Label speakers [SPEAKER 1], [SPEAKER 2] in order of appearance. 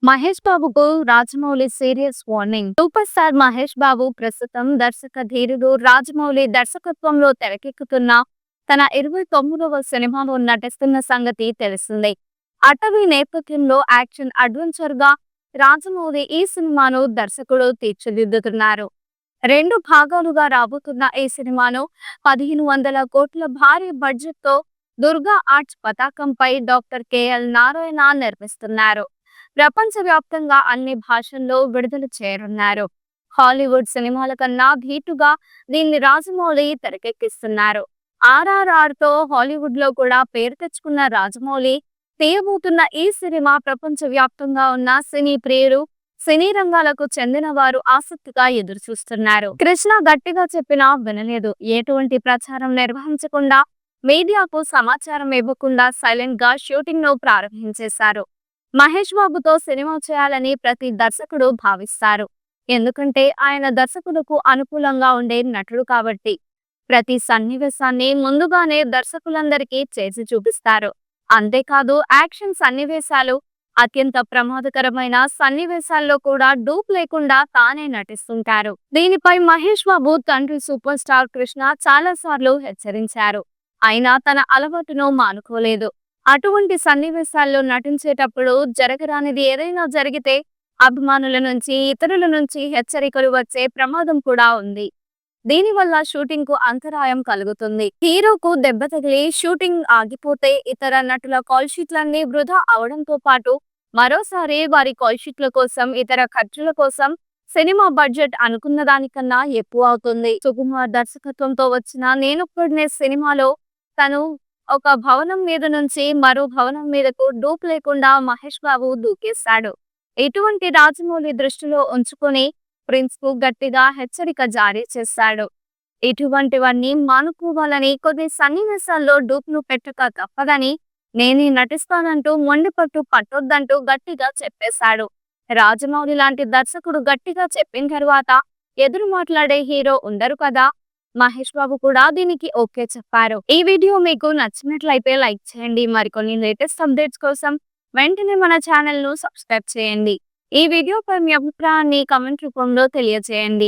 [SPEAKER 1] మహేష్ బాబుకు Rajamouli serious warning. Super star Mahesh Babu ప్రస్తుతం దర్శక ధీరుడు రాజమౌళి దర్శకత్వంలో తెరకెక్కుతున్న తన 29వ సినిమాలో నటిస్తున్న సంగతి తెలిసిందే. అటవీ నేపథ్యంలో యాక్షన్ అడ్వెంచర్ గా రాజమౌళి ఈ సినిమాను దర్శకుడు తీర్చిదిద్దుతున్నారు. 2 భాగాలుగా రాబోతున్న ఈ సినిమాను 1500 కోట్ల భారీ బడ్జెట్ తో దుర్గా ఆర్ట్స్ పతాకంపై డాక్టర్ కెఎల్ నారాయణ నిర్మిస్తున్నారు. ప్రపంచవ్యాప్తంగా అన్ని భాషల్లో విడుదల చేయనున్నారు. హాలీవుడ్ సినిమాల కన్నా ధీటుగా దీన్ని రాజమౌళి తెరకెక్కిస్తున్నారు. ఆర్ఆర్ఆర్ తో హాలీవుడ్ లో కూడా పేరు తెచ్చుకున్న రాజమౌళి తీయబోతున్న ఈ సినిమా ప్రపంచవ్యాప్తంగా ఉన్న సినీ ప్రియులు, సినీ రంగాలకు చెందిన వారు ఆసక్తిగా ఎదురుచూస్తున్నారు. కృష్ణ గట్టిగా చెప్పినా వినలేదు. ఎటువంటి ప్రచారం నిర్వహించకుండా, మీడియాకు సమాచారం ఇవ్వకుండా సైలెంట్ గా షూటింగ్ ను ప్రారంభించేశారు. మహేష్ బాబుతో సినిమా చేయాలని ప్రతి దర్శకుడు భావిస్తారు. ఎందుకంటే ఆయన దర్శకులకు అనుకూలంగా ఉండే నటుడు కాబట్టి. ప్రతి సన్నివేశాన్ని ముందుగానే దర్శకులందరికీ చేసి చూపిస్తారు. అంతేకాదు యాక్షన్ సన్నివేశాలు, అత్యంత ప్రమాదకరమైన సన్నివేశాల్లో కూడా డూప్ లేకుండా తానే నటిస్తుంటారు. దీనిపై మహేష్ బాబు తండ్రి సూపర్ స్టార్ కృష్ణ చాలా సార్లు హెచ్చరించారు. అయినా తన అలవాటును మానుకోలేదు. అటువంటి సన్నివేశాల్లో నటించేటప్పుడు జరగరానిది ఏదైనా జరిగితే అభిమానుల నుంచి, ఇతరుల నుంచి హెచ్చరికలు వచ్చే ప్రమాదం కూడా ఉంది. దీనివల్ల షూటింగ్ కు అంతరాయం కలుగుతుంది. హీరోకు దెబ్బ తగిలి షూటింగ్ ఆగిపోతే ఇతర నటుల కాల్ షీట్లన్నీ వృధా అవడంతో పాటు మరోసారి వారి కాల్ షీట్ల కోసం, ఇతర ఖర్చుల కోసం సినిమా బడ్జెట్ అనుకున్న దానికన్నా ఎక్కువ అవుతుంది. సుకుమార్ దర్శకత్వంతో వచ్చిన నేనొక్కడినే సినిమాలో తను ఒక భవనం మీద నుంచి మరో భవనం మీదకు డూప్ లేకుండా మహేష్ బాబు దూకేశాడు. ఇటువంటి రాజమౌళి దృష్టిలో ఉంచుకొని ప్రిన్స్ కు గట్టిగా హెచ్చరిక జారీ చేశాడు. ఇటువంటివన్నీ మానుకోవాలని, కొన్ని సన్నివేశాల్లో డూప్ ను పెట్టక తప్పదని, నేనే నటిస్తానంటూ మొండిపట్టు పట్టొద్దంటూ గట్టిగా చెప్పేశాడు. రాజమౌళి లాంటి దర్శకుడు గట్టిగా చెప్పిన తర్వాత ఎదురు మాట్లాడే హీరో ఉండరు కదా. మహేష్ బాబు కూడా దీనికి ఓకే చెప్పారు. ఈ వీడియో మీకు నచ్చినట్లయితే లైక్ చేయండి. మరికొన్ని లేటెస్ట్ అప్డేట్స్ కోసం వెంటనే మన ఛానల్ ను సబ్స్క్రైబ్ చేయండి. ఈ వీడియోపై మీ అభిప్రాయాన్ని కామెంట్ రూపంలో తెలియజేయండి.